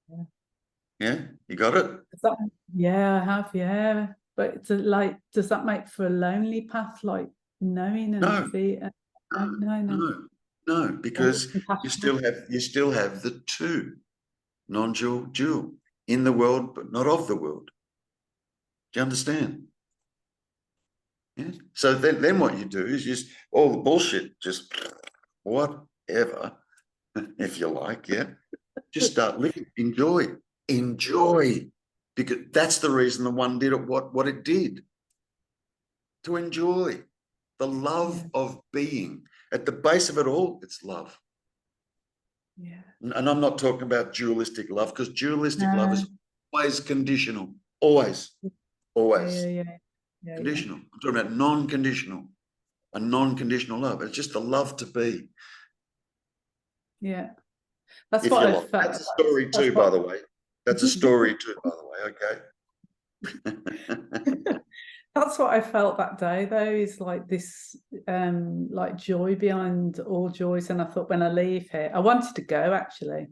Yeah. Yeah, you got it? Yeah, I have, yeah. But it's like, does that make for a lonely path, like knowing and fear? No, because you Compassionate. still have the two, non-dual, in the world, but not of the world. Do you understand? Yeah. So then what you do is just all the bullshit, just whatever, if you like, yeah. Just start living, enjoy, because that's the reason the one did it what it did. To enjoy the love of being. At the base of it all, it's love. Yeah. And I'm not talking about dualistic love, because dualistic love is always conditional. Always. Conditional. I'm talking about non-conditional. A non-conditional love. It's just the love to be. Yeah. That's if what you I like. felt. That's a story too, by the way. That's a story too, by the way, okay? That's what I felt that day, though, is like this like joy behind all joys. And I thought, when I leave here, I wanted to go, actually.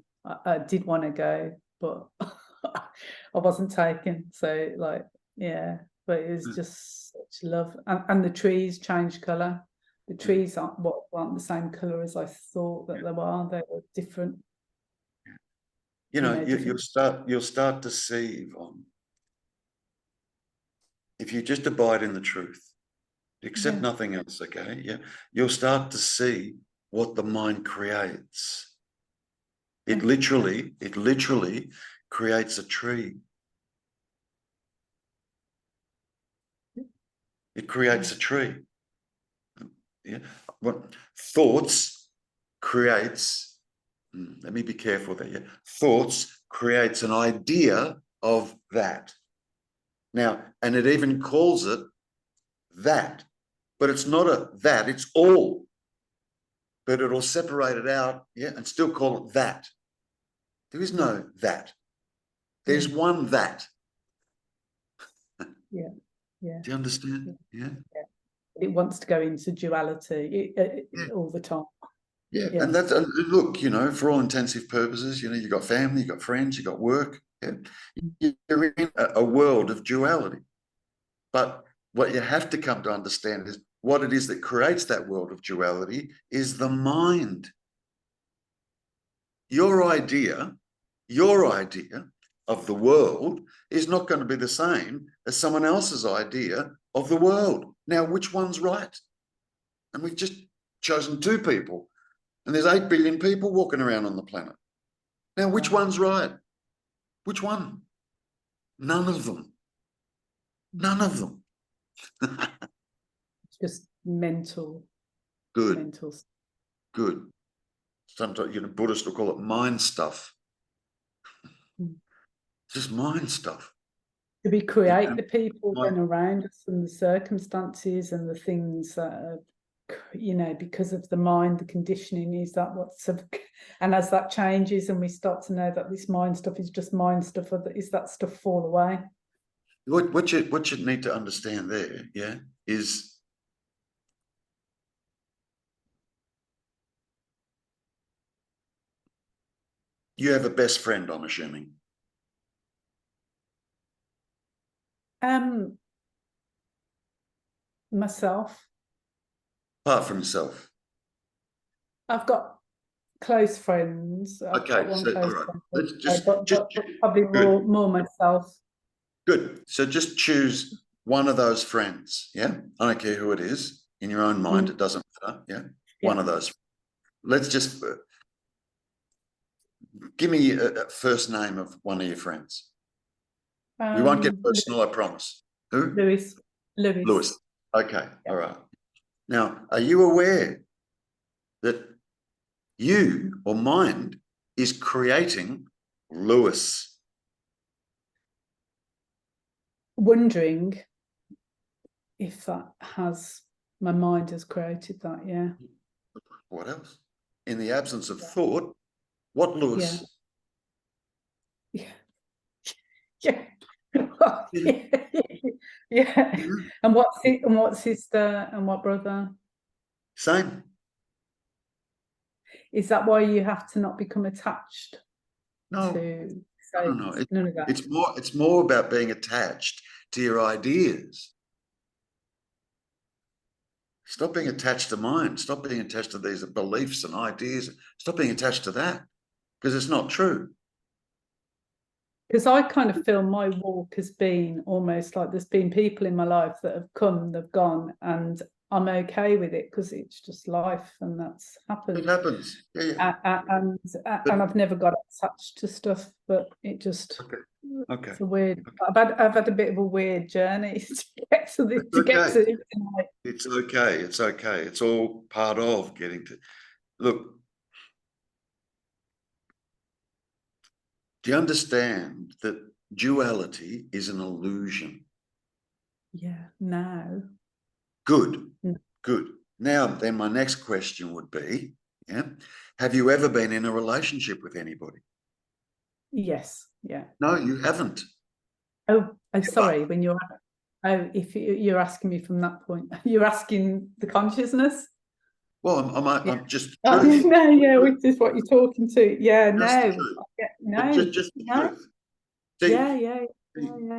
I did want to go, but I wasn't taken. So, like, yeah, but it was just such love. And the trees changed colour. The trees aren't the same colour as I thought that they were. They were different. You know, you'll start to see, Yvonne, if you just abide in the truth, accept nothing else, okay? Yeah, you'll start to see what the mind creates. It literally creates a tree. It creates a tree. Yeah. What thoughts creates, let me be careful there. Yeah. Thoughts creates an idea of that. Now, and it even calls it that, but it's not a that, it's all. But it'll separate it out, yeah, and still call it that. There is no that. There's one that. Yeah. Do you understand? Yeah. It wants to go into duality all the time. Yeah. And that's, and look, you know, for all intensive purposes, you know, you've got family, you've got friends, you've got work. Yeah. You're in a world of duality. But what you have to come to understand is what it is that creates that world of duality is the mind. Your idea of the world is not going to be the same as someone else's idea of the world. Now, which one's right? And we've just chosen two people, and there's 8 billion people walking around on the planet. Now, which one's right? Which one? None of them. None of them. It's just mental. Good. Mental. Good. Sometimes, you know, Buddhists will call it mind stuff. Just mind stuff. Do we create the people then around us and the circumstances and the things that are, you know, because of the mind, the conditioning? Is that what's, and as that changes and we start to know that this mind stuff is just mind stuff, or is that stuff fall away? What you need to understand there, yeah, is you have a best friend, I'm assuming. Myself. Apart from yourself. I've got close friends. I've got one close friend. Let's just, but probably more myself. Good. So just choose one of those friends. Yeah. I don't care who it is in your own mind. It doesn't matter. Yeah. One of those. Let's just give me a first name of one of your friends. We won't get personal, I promise. Who? Lewis. Okay. All right. Now, are you aware that you or mind is creating Lewis? Wondering if that has, my mind has created that, yeah. What else? In the absence of thought, what Lewis? Yeah. Yeah. And what sister and what brother? Same. Is that why you have to not become attached? No. To So No. none of that. It's more about being attached to your ideas. Stop being attached to mind. Stop being attached to these beliefs and ideas. Stop being attached to that, because it's not true. Because I kind of feel my walk has been almost like there's been people in my life that have come, they've gone, and I'm okay with it because it's just life and that's It happened. happens. Yeah. And I've never got attached to stuff, but it just Okay. it's a weird. I've had a bit of a weird journey to get to this, to get to tonight. It's okay. It's okay. It's all part of getting to. Look, do you understand that duality is an illusion? Yeah, now. Good. Mm. Good. Now, then my next question would be, yeah, have you ever been in a relationship with anybody? Yes, yeah. No, you haven't. Oh, sorry. When you're if you're asking me from that point, you're asking the consciousness. Well, Yeah. I'm just Oh, truth. no, yeah, which is what you're talking to. Yeah, Just the no, truth. no, Just the no. truth. See, Yeah.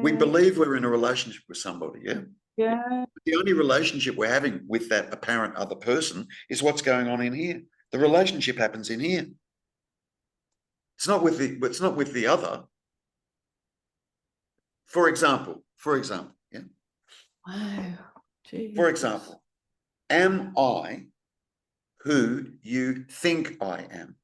we believe we're in a relationship with somebody, yeah? Yeah. The only relationship we're having with that apparent other person is what's going on in here. The relationship happens in here. It's not with the other. For example, yeah. Wow. For Jesus. example, am I who you think I am?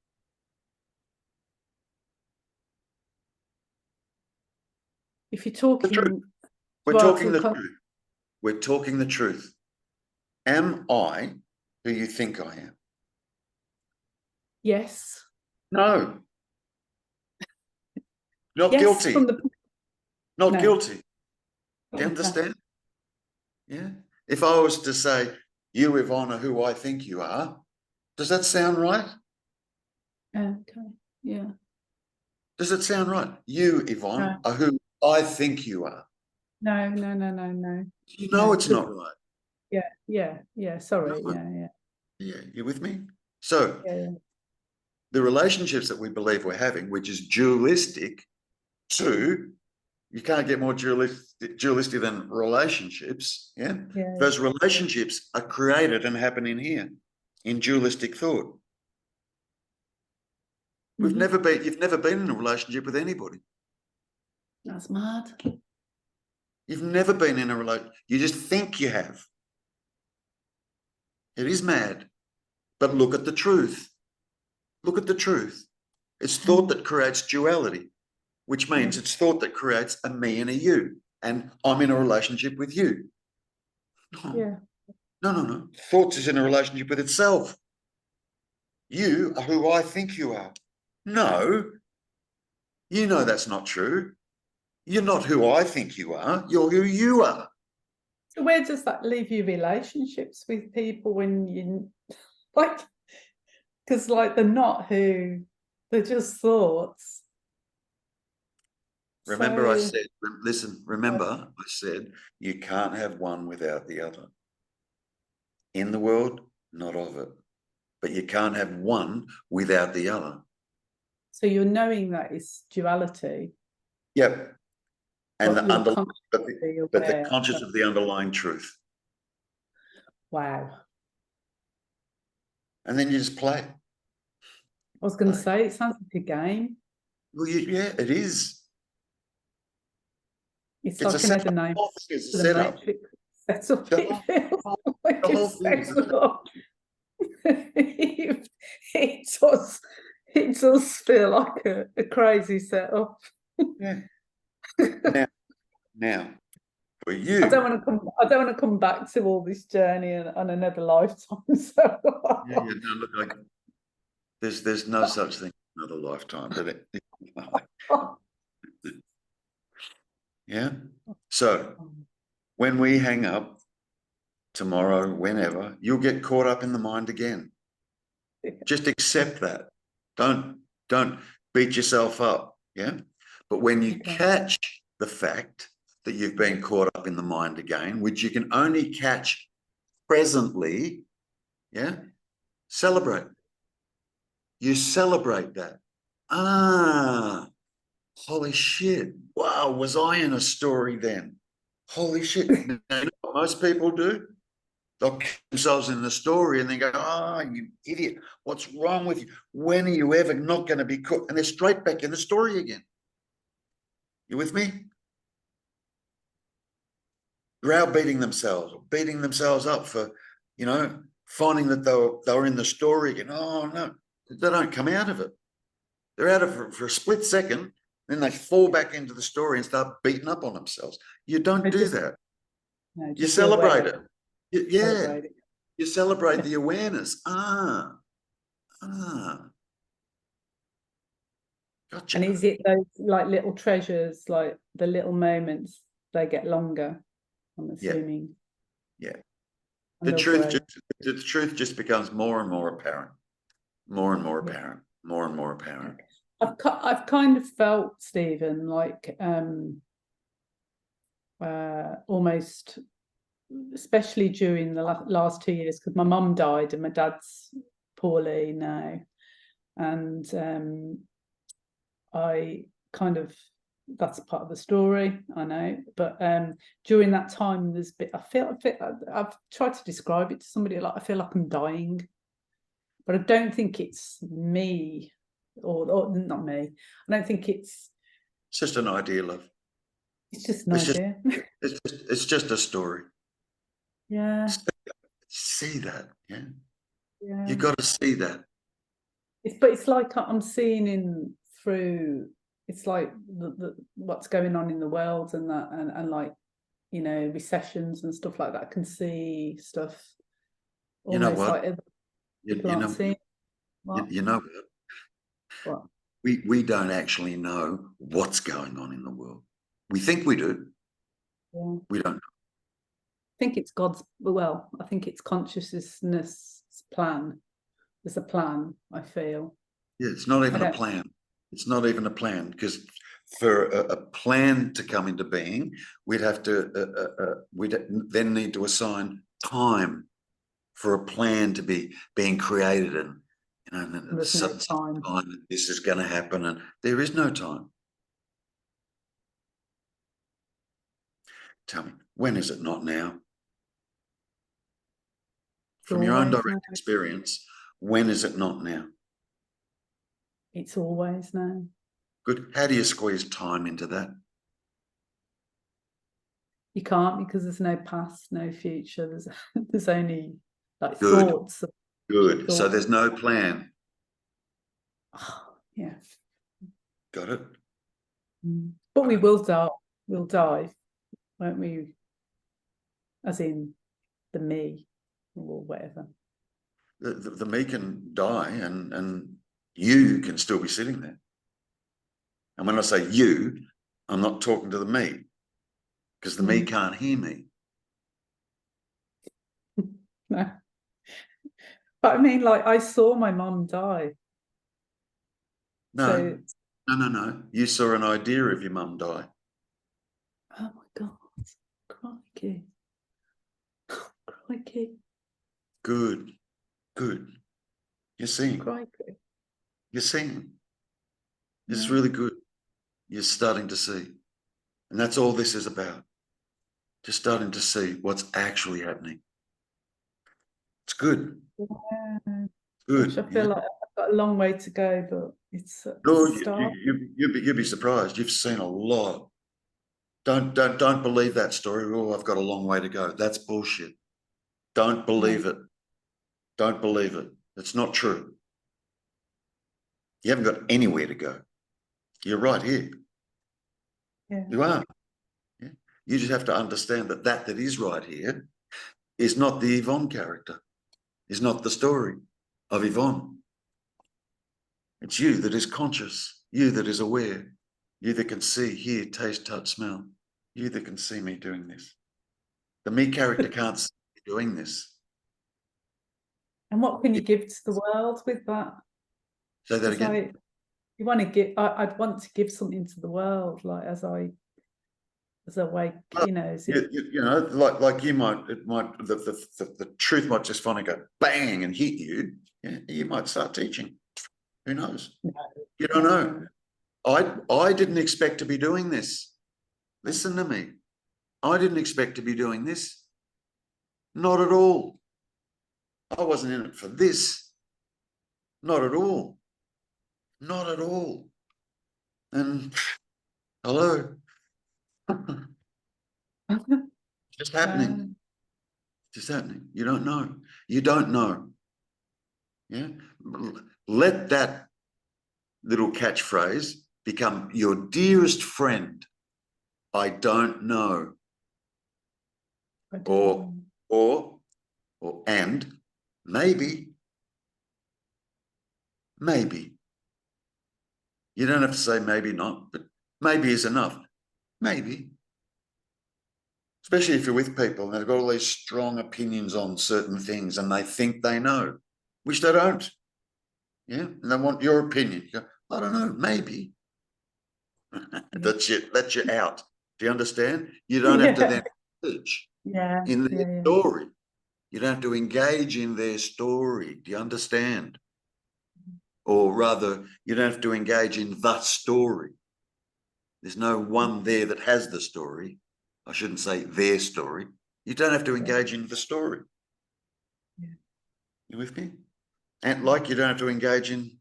If you're talking We're towards talking the the truth. We're talking the truth. Am I who you think I am? yes. No. Not Yes, guilty. from the Not no. guilty. Do you Okay. understand? Yeah. If I was to say, you, Yvonne, are who I think you are, does that sound right? Okay. Yeah. Does it sound right? You, Yvonne, No. are who I think you are. No. You know No. it's not right. Yeah. Sorry. No. Yeah. Yeah, you with me? So Yeah. the relationships that we believe we're having, which is dualistic, to you can't get more dualistic than relationships. Yeah, Yeah. those relationships are created and happen in here, in dualistic thought. You've never been in a relationship with anybody. That's mad. You've never been in a relationship. You just think you have. It is mad. But look at the truth. Look at the truth. It's thought that creates duality, which means it's thought that creates a me and a you. And I'm in a relationship with you. Yeah. No. Thoughts is in a relationship with itself. You are who I think you are. No, you know that's not true. You're not who I think you are. You're who you are. So where does that leave your relationships with people when you like? Because like they're not who, they're just thoughts. Remember I So said, listen, remember I said, you can't have one without the other. In the world, not of it. But you can't have one without the other. so you're knowing that it's duality. Yep. And But you're consciously but the aware. conscious of the underlying truth. Wow. And then you just play. I was going to say, it sounds like a game. Well, yeah, it is. It's It's like another name it's for a the setup. Matrix setup. The It feels like the whole it's thing is a set up. It does feel like a crazy setup. yeah. Now, for I you, don't want to come back to all this journey on another lifetime. So no, look, there's no such thing as another lifetime, but yeah. So when we hang up tomorrow, whenever, you'll get caught up in the mind again. Just accept that. Don't beat yourself up. Yeah. But when you catch the fact that you've been caught up in the mind again, which you can only catch presently, yeah, celebrate. You celebrate that. holy shit, wow, was I in a story then? Holy shit. You know what most people do? They'll keep themselves in the story and then go, oh, you idiot, what's wrong with you? When are you ever not going to be caught? And they're straight back in the story again. You with me? Browbeating themselves, beating themselves up for, you know, finding that they were in the story again. Oh, no, they don't come out of it. They're out of it for a split second, then they fall back into the story and start beating up on themselves. You don't do that. No, You just be celebrate aware. it. Yeah. Celebrate it. You celebrate the awareness. Gotcha. And is it those like little treasures, like the little moments, they get longer, I'm assuming. Yeah. And they'll grow. The truth just becomes more and more apparent. More and more Yeah. apparent. More and more apparent. I've kind of felt, Stephen, like almost, especially during the last 2 years, because my mum died and my dad's poorly now, and I kind of, that's part of the story, I know, but during that time there's bit, I've tried to describe it to somebody, like I feel like I'm dying, but I don't think it's me, or not me. I don't think it's just an idea, love. It's just an idea. It's just a story. Yeah. See that, yeah. Yeah. You got to see that. But it's like I'm seeing in through. It's like what's going on in the world and that, and like, you know, recessions and stuff like that. I can see stuff You know almost what? like people You aren't know, seeing. What? you know What? we don't actually know what's going on in the world. We think we do. Yeah. We don't know. I think it's God's. Well, I think it's consciousness plan. There's a plan, I feel. Yeah, it's not even a plan. It's not even a plan, because for a plan to come into being, we'd have to we'd then need to assign time for a plan to be being created, and you know, and There's no time. time this is going to happen, and there is no time. Tell me, when is it not now? From your own direct experience, when is it not now? It's always now. Good. How do you squeeze time into that? You can't, because there's no past, no future. There's only like Good. thoughts. Good. So there's no plan. Oh, yeah. Got it. But we will die. We'll die, won't we? As in the me or whatever. The me can die, and you can still be sitting there. And when I say you, I'm not talking to the me, because the me can't hear me. No. But I mean, like, I saw my mum die. No, no. You saw an idea of your mum die. Oh my God. Crikey. Crikey. Good. You're seeing. Crikey. You're seeing. It's really good. You're starting to see. And that's all this is about. Just starting to see what's actually happening. It's good. Yeah. Good. I feel like I've got a long way to go, but it's a start. You'd be surprised. You've seen a lot. Don't believe that story. Oh, I've got a long way to go. That's bullshit. Don't believe it. Don't believe it. It's not true. You haven't got anywhere to go. You're right here. Yeah. You are. Yeah. You just have to understand that is right here is not the Yvonne character, is not the story of Yvonne. It's you that is conscious, you that is aware, you that can see, hear, taste, touch, smell, you that can see me doing this. The me character can't see me doing this. And what can you give to the world with that? Say that again. You want to give, I'd want to give something to the world, like as I wake, you know. You know, like you might, the truth might just finally go bang and hit you. Yeah, you might start teaching. Who knows? No, You don't know. I didn't expect to be doing this. Listen to me. I didn't expect to be doing this. Not at all. I wasn't in it for this. Not at all. Not at all. And hello. Just happening. Just happening. You don't know. You don't know. Yeah. Let that little catchphrase become your dearest friend. I don't know. Or and maybe. You don't have to say maybe not, but maybe is enough. Maybe. Especially if you're with people and they've got all these strong opinions on certain things and they think they know, which they don't. Yeah. And they want your opinion. You go, I don't know, maybe. That's you out. Do you understand? You don't have to then search in their story. You don't have to engage in their story. Do you understand? Or rather, you don't have to engage in the story. There's no one there that has the story. I shouldn't say their story. You don't have to engage in the story. You with me? And like you don't have to engage in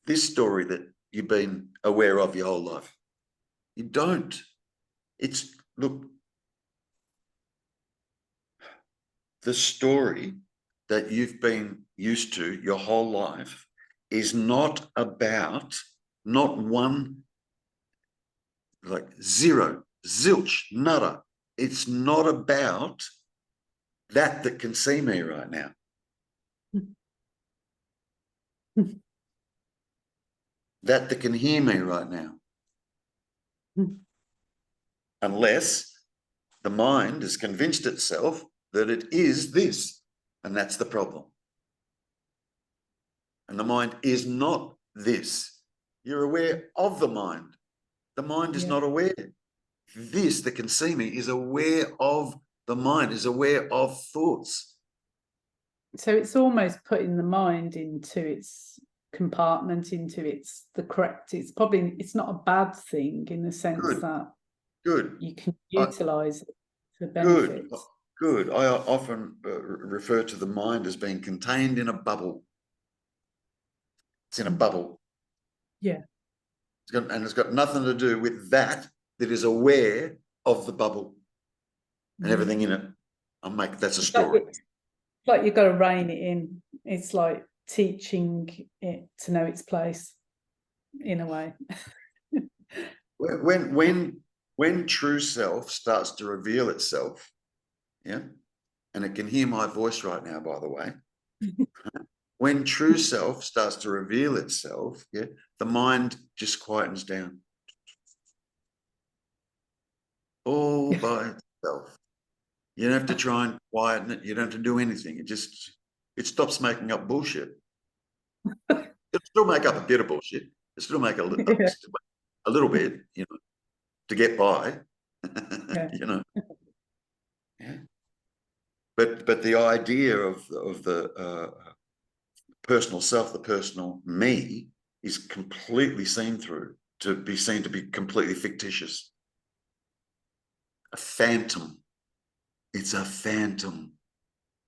this story that you've been aware of your whole life. You don't. It's, look, the story that you've been used to your whole life is not about, not one, like zero, zilch, nada. It's not about that can see me right now. that can hear me right now. Unless the mind has convinced itself that it is this, and that's the problem. And the mind is not this. You're aware of the mind. The mind is not aware. This that can see me is aware of the mind, is aware of thoughts. So it's almost putting the mind into its compartment, into its the correct. It's not a bad thing in the sense that you can utilize it for benefits. Good. I often refer to the mind as being contained in a bubble. It's in a bubble. Yeah. It's got nothing to do with that is aware of the bubble and everything in it. That's a story. It's like you've got to rein it in. It's like teaching it to know its place, in a way. When true self starts to reveal itself, and it can hear my voice right now, by the way. When true self starts to reveal itself, the mind just quietens down. All by itself. You don't have to try and quieten it. You don't have to do anything. It stops making up bullshit. It'll still make up a bit of bullshit. It'll still make a little bit, to get by. But the idea of the personal self, the personal me, is completely seen through, to be seen to be completely fictitious. A phantom. It's a phantom.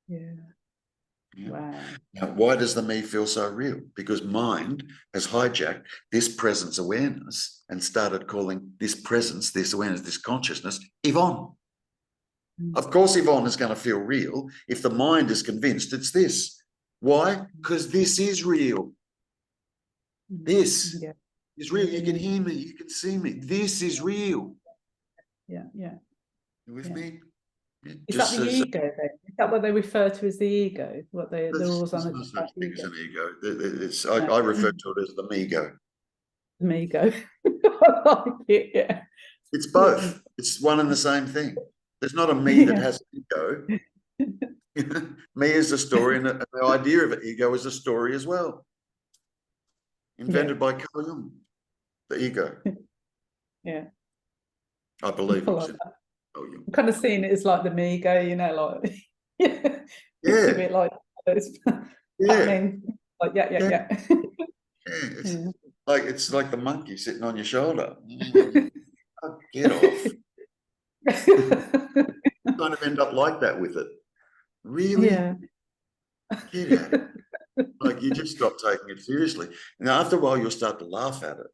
Wow. Now, why does the me feel so real? Because mind has hijacked this presence awareness and started calling this presence, this awareness, this consciousness, Yvonne. Of course, Yvonne is going to feel real if the mind is convinced it's this. Why? Because this is real. This is real. You can hear me. You can see me. This is real. Yeah. You with me? Is that the ego then? Is that what they refer to as the ego? What they're always on no such thing as an ego. I refer to it as the me-go. The me-go. I like it, yeah. It's both. It's one and the same thing. There's not a me that has an ego. Me is a story, and the idea of an ego is a story as well. Invented by Carl Jung, the ego. Yeah. I believe it. I'm kind of seeing it as like the me-go, like it's a bit like happening. Like yeah. Like it's like the monkey sitting on your shoulder. Oh, get off. Kind of end up like that with it. Really? Yeah. Get at it. Like you just stop taking it seriously. And after a while, you'll start to laugh at it.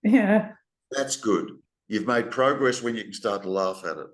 Yeah. That's good. You've made progress when you can start to laugh at it.